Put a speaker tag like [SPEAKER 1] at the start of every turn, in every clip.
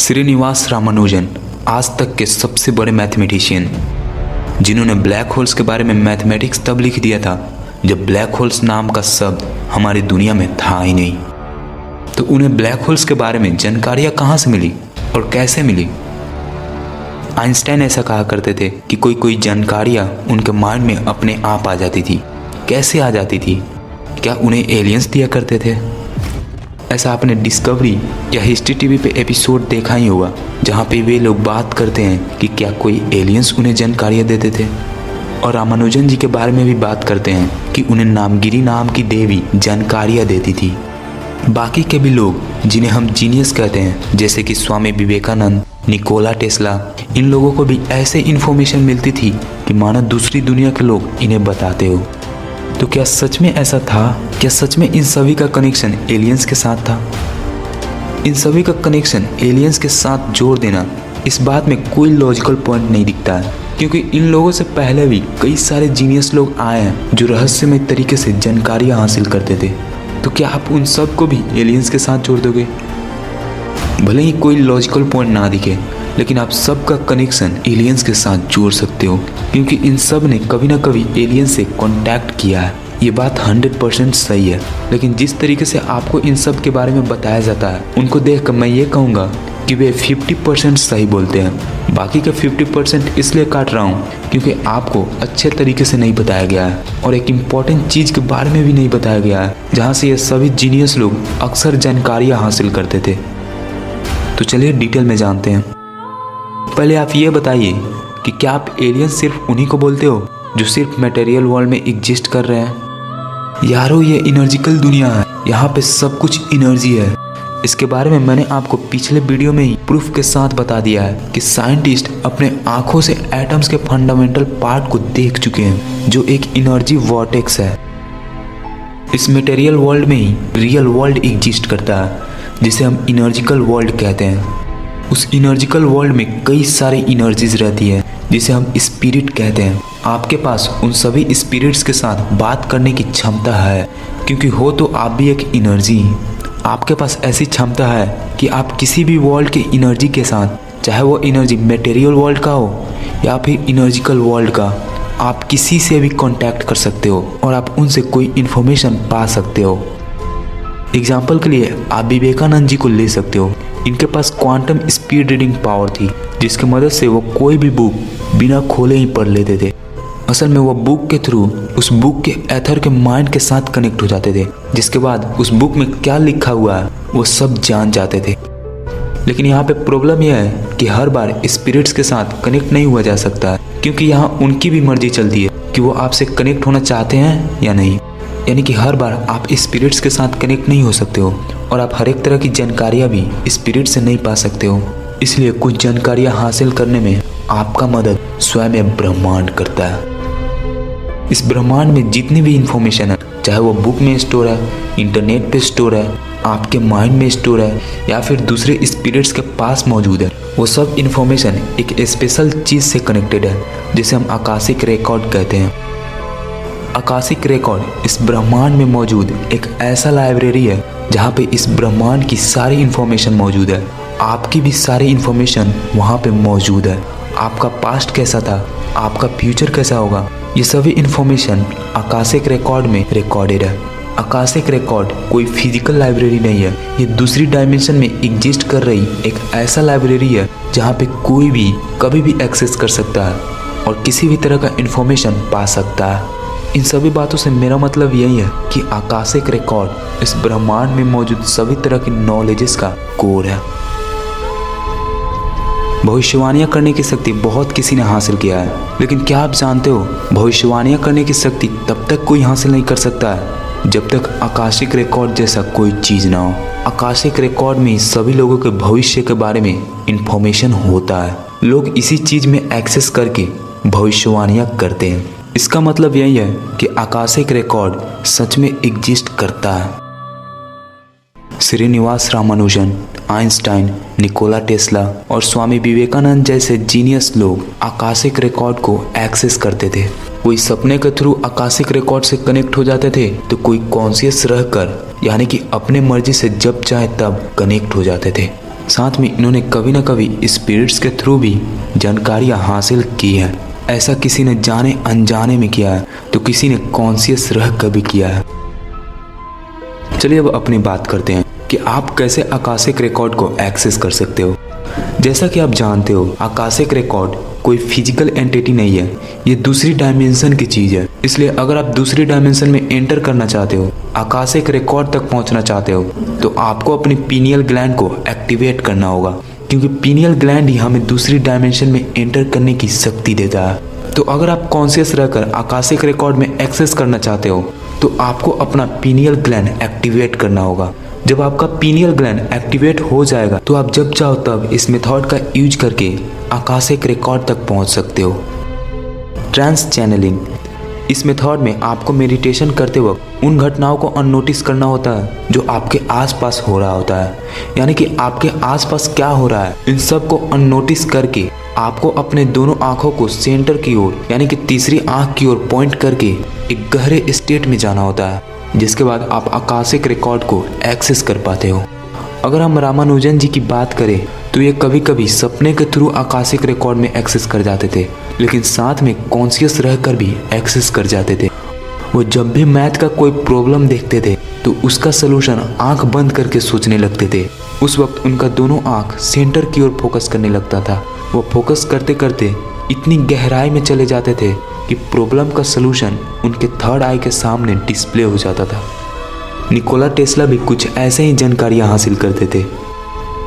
[SPEAKER 1] श्रीनिवास रामानुजन आज तक के सबसे बड़े मैथमेटिशियन, जिन्होंने ब्लैक होल्स के बारे में मैथमेटिक्स तब लिख दिया था जब ब्लैक होल्स नाम का शब्द हमारी दुनिया में था ही नहीं। तो उन्हें ब्लैक होल्स के बारे में जानकारियाँ कहाँ से मिली और कैसे मिली? आइंस्टाइन ऐसा कहा करते थे कि कोई कोई जानकारियाँ उनके माइंड में अपने आप आ जाती थी। कैसे आ जाती थी? क्या उन्हें एलियंस दिया करते थे? ऐसा आपने डिस्कवरी या हिस्ट्री टीवी पे एपिसोड देखा ही होगा, जहाँ पे वे लोग बात करते हैं कि क्या कोई एलियंस उन्हें जानकारियाँ देते थे। और रामानुजन जी के बारे में भी बात करते हैं कि उन्हें नामगिरी नाम की देवी जानकारियाँ देती थी। बाकी के भी लोग जिन्हें हम जीनियस कहते हैं, जैसे कि स्वामी विवेकानंद, निकोला टेस्ला, इन लोगों को भी ऐसे इन्फॉर्मेशन मिलती थी कि मानो दूसरी दुनिया के लोग इन्हें बताते हो। तो क्या सच में ऐसा था? क्या सच में इन सभी का कनेक्शन एलियंस के साथ था? इन सभी का कनेक्शन एलियंस के साथ जोड़ देना, इस बात में कोई लॉजिकल पॉइंट नहीं दिखता है, क्योंकि इन लोगों से पहले भी कई सारे जीनियस लोग आए हैं जो रहस्यमय तरीके से जानकारियाँ हासिल करते थे। तो क्या आप उन सब को भी एलियंस के साथ जोड़ दोगे? भले ही कोई लॉजिकल पॉइंट ना दिखे, लेकिन आप सबका कनेक्शन एलियंस के साथ जोड़ सकते हो, क्योंकि इन सब ने कभी ना कभी एलियंस से कांटेक्ट किया है। ये बात 100% सही है। लेकिन जिस तरीके से आपको इन सब के बारे में बताया जाता है, उनको देखकर मैं ये कहूँगा कि वे 50% सही बोलते हैं। बाकी का 50% इसलिए काट रहा हूँ क्योंकि आपको अच्छे तरीके से नहीं बताया गया है, और एक इम्पॉर्टेंट चीज़ के बारे में भी नहीं बताया गया है, जहाँ से ये सभी जीनियस लोग अक्सर जानकारियाँ हासिल करते थे। तो चलिए डिटेल में जानते हैं। पहले आप ये बताइए कि क्या आप एलियन सिर्फ उन्हीं को बोलते हो जो सिर्फ मटेरियल वर्ल्ड में एग्जिस्ट कर रहे हैं? यारो, ये एनर्जिकल दुनिया है, यहाँ पे सब कुछ एनर्जी है। इसके बारे में मैंने आपको पिछले वीडियो में ही प्रूफ के साथ बता दिया है कि साइंटिस्ट अपने आंखों से एटम्स के फंडामेंटल पार्ट को देख चुके हैं, जो एक एनर्जी वॉर्टेक्स है। इस मटेरियल वर्ल्ड में ही रियल वर्ल्ड एग्जिस्ट करता है, जिसे हम एनर्जिकल वर्ल्ड कहते हैं। उस एनर्जिकल वर्ल्ड में कई सारी एनर्जीज रहती है, जिसे हम स्पिरिट कहते हैं। आपके पास उन सभी स्पिरिट्स के साथ बात करने की क्षमता है, क्योंकि हो तो आप भी एक एनर्जी। आपके पास ऐसी क्षमता है कि आप किसी भी वर्ल्ड के एनर्जी के साथ, चाहे वो एनर्जी मटेरियल वर्ल्ड का हो या फिर एनर्जिकल वर्ल्ड का, आप किसी से भी कांटेक्ट कर सकते हो और आप उनसे कोई इन्फॉर्मेशन पा सकते हो। एग्जाम्पल के लिए आप विवेकानंद जी को ले सकते हो। इनके पास क्वांटम स्पीड रीडिंग पावर थी, जिसकी मदद से वो कोई भी बुक बिना खोले ही पढ़ लेते थे। असल में वो बुक के थ्रू उस बुक के एथर के माइंड के साथ कनेक्ट हो जाते थे, जिसके बाद उस बुक में क्या लिखा हुआ है वो सब जान जाते थे। लेकिन यहाँ पे प्रॉब्लम यह है कि हर बार स्पिरिट्स के साथ कनेक्ट नहीं हुआ जा सकता है, क्योंकि यहाँ उनकी भी मर्जी चलती है कि वो आपसे कनेक्ट होना चाहते हैं या नहीं। यानी कि हर बार आप स्पिरिट्स के साथ कनेक्ट नहीं हो सकते हो, और आप हर एक तरह की जानकारियाँ भी स्पिरिट से नहीं पा सकते हो। इसलिए कुछ जानकारियाँ हासिल करने में आपका मदद स्वयं ब्रह्मांड करता है। इस ब्रह्मांड में जितनी भी इंफॉर्मेशन है, चाहे वो बुक में स्टोर है, इंटरनेट पे स्टोर है, आपके माइंड में स्टोर है, या फिर दूसरे स्पिरिट्स के पास मौजूद है, वो सब इंफॉर्मेशन एक स्पेशल चीज़ से कनेक्टेड है, जिसे हम आकाशिक रिकॉर्ड कहते हैं। आकाशिक रिकॉर्ड इस ब्रह्मांड में मौजूद एक ऐसा लाइब्रेरी है जहाँ पे इस ब्रह्मांड की सारी इन्फॉर्मेशन मौजूद है। आपकी भी सारी इन्फॉर्मेशन वहाँ पे मौजूद है। आपका पास्ट कैसा था, आपका फ्यूचर कैसा होगा, ये सभी इन्फॉर्मेशन आकाशिक रिकॉर्ड में रिकॉर्डेड है। आकाशिक रिकॉर्ड कोई फिजिकल लाइब्रेरी नहीं है, ये दूसरी डायमेंशन में एग्जिस्ट कर रही एक ऐसा लाइब्रेरी है जहाँ पे कोई भी कभी भी एक्सेस कर सकता है और किसी भी तरह का इन्फॉर्मेशन पा सकता है। इन सभी बातों से मेरा मतलब यही है कि आकाशिक रिकॉर्ड इस ब्रह्मांड में मौजूद सभी तरह की नॉलेजेस का कोर है। भविष्यवाणियाँ करने की शक्ति बहुत किसी ने हासिल किया है, लेकिन क्या आप जानते हो, भविष्यवाणियाँ करने की शक्ति तब तक कोई हासिल नहीं कर सकता है जब तक आकाशिक रिकॉर्ड जैसा कोई चीज़ ना हो। आकाशिक रिकॉर्ड में सभी लोगों के भविष्य के बारे में इंफॉर्मेशन होता है। लोग इसी चीज़ में एक्सेस करके भविष्यवाणियाँ करते हैं। इसका मतलब यही है कि आकाशिक रिकॉर्ड सच में एग्जिस्ट करता है। Srinivasa Ramanujan, Einstein, Nikola Tesla और स्वामी विवेकानंद जैसे जीनियस लोग आकाशिक रिकॉर्ड को एक्सेस करते थे। कोई सपने के थ्रू आकाशिक रिकॉर्ड से कनेक्ट हो जाते थे, तो कोई कॉन्शियस रहकर यानी कि अपने मर्जी से जब चाहे तब कनेक्ट हो जाते थे। साथ में इन्होंने कभी न कभी स्पिरिट्स के थ्रू भी जानकारियाँ हासिल की है। ऐसा किसी ने जाने अनजाने में किया है तो किसी ने कॉन्शियस रह कर भी किया है। चलिए अब अपनी बात करते हैं कि आप कैसे आकाशिक रिकॉर्ड को एक्सेस कर सकते हो। जैसा कि आप जानते हो, आकाशिक रिकॉर्ड कोई फिजिकल एंटिटी नहीं है, ये दूसरी डायमेंशन की चीज़ है। इसलिए अगर आप दूसरी डायमेंशन में एंटर करना चाहते हो, आकाशिक रिकॉर्ड तक पहुंचना चाहते हो, तो आपको अपनी पीनियल ग्लैंड को एक्टिवेट करना होगा, क्योंकि पीनियल ग्लैंड ही हमें दूसरी डायमेंशन में एंटर करने की शक्ति देता है। तो अगर आप कॉन्शियस रहकर आकाशिक रिकॉर्ड में एक्सेस करना चाहते हो तो आपको अपना पीनियल ग्लैंड एक्टिवेट करना होगा। जब आपका पीनियल ग्लैंड एक्टिवेट हो जाएगा तो आप जब चाहो तब इस मेथड का यूज करके आकाशिक रिकॉर्ड तक पहुंच सकते हो। ट्रांस चैनलिंग, इस मेथड में आपको मेडिटेशन करते वक्त उन घटनाओं को अननोटिस करना होता है जो आपके आसपास हो रहा होता है, यानी कि आपके आसपास क्या हो रहा है इन सब को अननोटिस करके आपको अपने दोनों आंखों को सेंटर की ओर यानी कि तीसरी आंख की ओर पॉइंट करके एक गहरे स्टेट में जाना होता है, जिसके बाद आप आकाशिक रिकॉर्ड को एक्सेस कर पाते हो। अगर हम रामानुजन जी की बात करें तो ये कभी कभी सपने के थ्रू आकाशिक रिकॉर्ड में एक्सेस कर जाते थे, लेकिन साथ में कॉन्शियस रहकर भी एक्सेस कर जाते थे। वो जब भी मैथ का कोई प्रॉब्लम देखते थे तो उसका सलूशन आंख बंद करके सोचने लगते थे। उस वक्त उनका दोनों आंख सेंटर की ओर फोकस करने लगता था। वो फोकस करते करते इतनी गहराई में चले जाते थे कि प्रॉब्लम का सलूशन उनके थर्ड आई के सामने डिस्प्ले हो जाता था। निकोला टेस्ला भी कुछ ऐसे ही जानकारियाँ हासिल करते थे।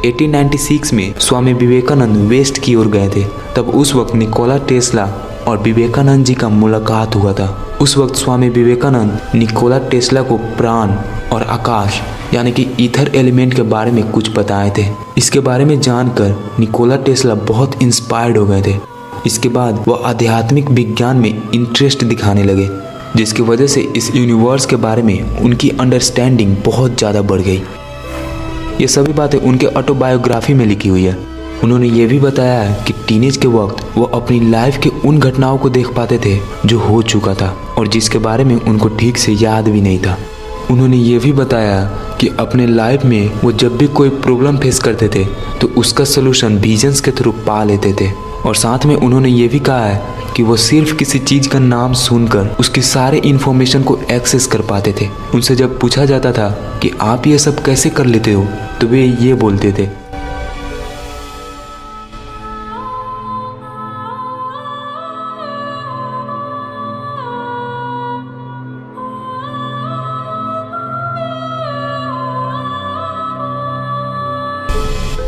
[SPEAKER 1] 1896 में स्वामी विवेकानंद वेस्ट की ओर गए थे। तब उस वक्त निकोला टेस्ला और विवेकानंद जी का मुलाकात हुआ था। उस वक्त स्वामी विवेकानंद निकोला टेस्ला को प्राण और आकाश यानी कि ईथर एलिमेंट के बारे में कुछ बताए थे। इसके बारे में जानकर निकोला टेस्ला बहुत इंस्पायर्ड हो गए थे। इसके बाद वह आध्यात्मिक विज्ञान में इंटरेस्ट दिखाने लगे, जिसकी वजह से इस यूनिवर्स के बारे में उनकी अंडरस्टैंडिंग बहुत ज़्यादा बढ़ गई। ये सभी बातें उनके ऑटोबायोग्राफी में लिखी हुई है। उन्होंने ये भी बताया है कि टीनेज के वक्त वो अपनी लाइफ के उन घटनाओं को देख पाते थे जो हो चुका था और जिसके बारे में उनको ठीक से याद भी नहीं था। उन्होंने ये भी बताया कि अपने लाइफ में वो जब भी कोई प्रॉब्लम फेस करते थे तो उसका सलूशन विजन्स के थ्रू पा लेते थे। और साथ में उन्होंने ये भी कहा है कि वो सिर्फ किसी चीज़ का नाम सुनकर उसकी सारे इन्फॉर्मेशन को एक्सेस कर पाते थे। उनसे जब पूछा जाता था कि आप ये सब कैसे कर लेते हो तो वे ये बोलते थे,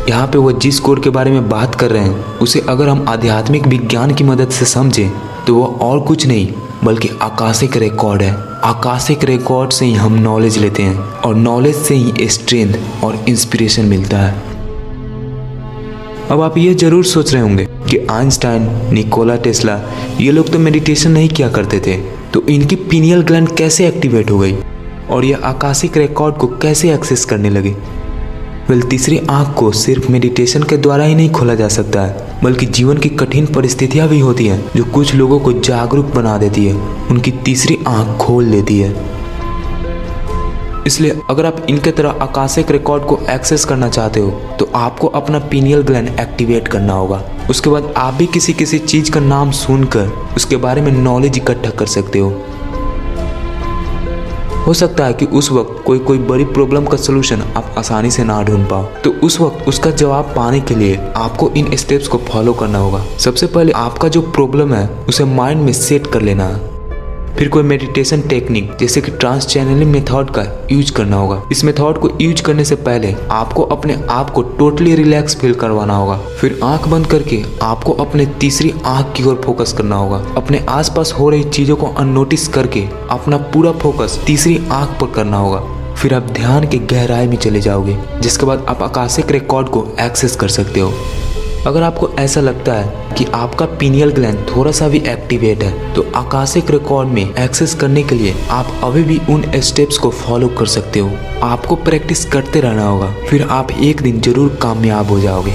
[SPEAKER 1] यहाँ पे वो जिस कोड के बारे में बात कर रहे हैं उसे अगर हम आध्यात्मिक विज्ञान की मदद से समझें तो वो और कुछ नहीं बल्कि आकाशिक रिकॉर्ड है। आकाशिक रिकॉर्ड से ही हम नॉलेज लेते हैं और नॉलेज से ही स्ट्रेंथ और इंस्पिरेशन मिलता है। अब आप ये जरूर सोच रहे होंगे कि आइंस्टाइन, निकोला टेस्ला ये लोग तो मेडिटेशन नहीं किया करते थे, तो इनकी पीनियल ग्लैंड कैसे एक्टिवेट हो गई और ये आकाशिक रिकॉर्ड को कैसे एक्सेस करने लगे? तीसरी आंख को सिर्फ मेडिटेशन के द्वारा ही नहीं खोला जा सकता है, बल्कि जीवन की कठिन परिस्थितियां भी होती हैं जो कुछ लोगों को जागरूक बना देती है, उनकी तीसरी आंख खोल देती है। इसलिए अगर आप इनके तरह आकाशिक रिकॉर्ड को एक्सेस करना चाहते हो तो आपको अपना पीनियल ग्लैंड एक्टिवेट करना होगा। उसके बाद आप भी किसी किसी चीज़ का नाम सुनकर उसके बारे में नॉलेज इकट्ठा कर सकते हो। हो सकता है कि उस वक्त कोई बड़ी प्रॉब्लम का सलूशन आप आसानी से ना ढूंढ पाओ, तो उस वक्त उसका जवाब पाने के लिए आपको इन स्टेप्स को फॉलो करना होगा। सबसे पहले आपका जो प्रॉब्लम है उसे माइंड में सेट कर लेना है। फिर कोई मेडिटेशन टेक्निक जैसे कि ट्रांस चैनलिंग मेथड का यूज करना होगा। इस मेथड को यूज करने से पहले आपको अपने आप को टोटली रिलैक्स फील करवाना होगा। फिर आंख बंद करके आपको अपने तीसरी आंख की ओर फोकस करना होगा। अपने आसपास हो रही चीजों को अननोटिस करके अपना पूरा फोकस तीसरी आंख पर करना होगा। फिर आप ध्यान की गहराई में चले जाओगे, जिसके बाद आप आकाशिक रिकॉर्ड को एक्सेस कर सकते हो। अगर आपको ऐसा लगता है कि आपका पीनियल ग्लैंड थोड़ा सा भी एक्टिवेट है तो आकाशिक रिकॉर्ड में एक्सेस करने के लिए आप अभी भी उन स्टेप्स को फॉलो कर सकते हो। आपको प्रैक्टिस करते रहना होगा, फिर आप एक दिन जरूर कामयाब हो जाओगे।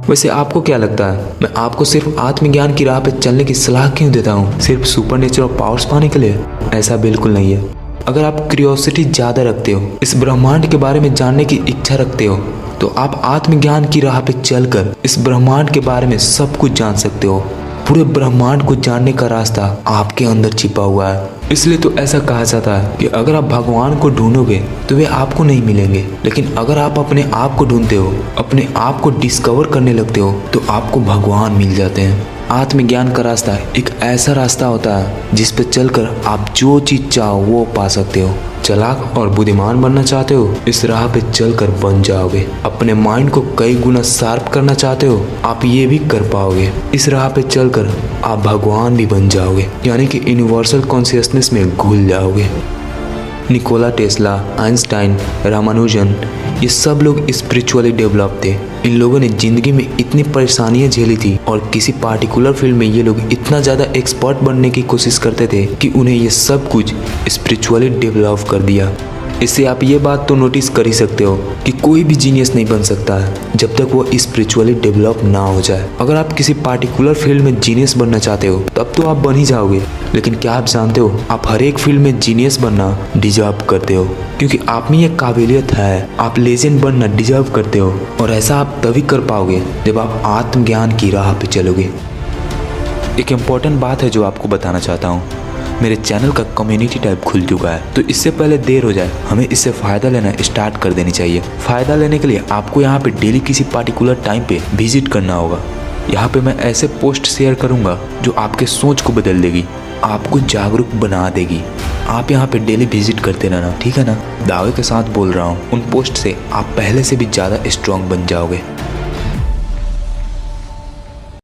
[SPEAKER 1] वैसे आपको क्या लगता है, मैं आपको सिर्फ आत्मज्ञान की राह पे चलने की सलाह क्यों देता हूँ? सिर्फ सुपर नेचुरल पावर्स पाने के लिए? ऐसा बिल्कुल नहीं है। अगर आप क्यूरियोसिटी ज़्यादा रखते हो, इस ब्रह्मांड के बारे में जानने की इच्छा रखते हो, तो आप आत्मज्ञान की राह पे चलकर इस ब्रह्मांड के बारे में सब कुछ जान सकते हो। पूरे ब्रह्मांड को जानने का रास्ता आपके अंदर छिपा हुआ है। इसलिए तो ऐसा कहा जाता है कि अगर आप भगवान को ढूंढोगे तो वे आपको नहीं मिलेंगे, लेकिन अगर आप अपने आप को ढूंढते हो, अपने आप को डिस्कवर करने लगते हो, तो आपको भगवान मिल जाते हैं। आत्मज्ञान का रास्ता एक ऐसा रास्ता होता है जिस पे चलकर आप जो चीज चाहो वो पा सकते हो। चालाक और बुद्धिमान बनना चाहते हो, इस राह पे चलकर बन जाओगे। अपने माइंड को कई गुना शार्प करना चाहते हो, आप ये भी कर पाओगे। इस राह पे चलकर आप भगवान भी बन जाओगे, यानी कि यूनिवर्सल कॉन्शियसनेस में घुल जाओगे। निकोला टेस्ला, आइंस्टाइन, रामानुजन, ये सब लोग स्पिरिचुअली डेवलप थे। इन लोगों ने जिंदगी में इतनी परेशानियां झेली थी और किसी पार्टिकुलर फील्ड में ये लोग इतना ज़्यादा एक्सपर्ट बनने की कोशिश करते थे कि उन्हें ये सब कुछ स्पिरिचुअली डेवलप कर दिया। इससे आप ये बात तो नोटिस कर ही सकते हो कि कोई भी जीनियस नहीं बन सकता है जब तक वो स्पिरिचुअली डेवलप ना हो जाए। अगर आप किसी पार्टिकुलर फील्ड में जीनियस बनना चाहते हो तब तो आप बन ही जाओगे, लेकिन क्या आप जानते हो आप हर एक फील्ड में जीनियस बनना डिजर्व करते हो, क्योंकि आप में ये काबिलियत है। आप लेजेंड बनना डिजर्व करते हो, और ऐसा आप तभी कर पाओगे जब आप आत्मज्ञान की राह पे चलोगे। एक इम्पॉर्टेंट बात है जो आपको बताना चाहता हूँ, मेरे चैनल का कम्युनिटी टैब खुल चुका है, तो इससे पहले देर हो जाए हमें इससे फ़ायदा लेना स्टार्ट कर देनी चाहिए। फ़ायदा लेने के लिए आपको यहाँ पे डेली किसी पार्टिकुलर टाइम पे विजिट करना होगा। यहाँ पे मैं ऐसे पोस्ट शेयर करूँगा जो आपके सोच को बदल देगी, आपको जागरूक बना देगी। आप यहाँ पे डेली विजिट करते रहना, ठीक है ना। दावे के साथ बोल रहा हूँ, उन पोस्ट से आप पहले से भी ज़्यादा स्ट्रॉन्ग बन जाओगे।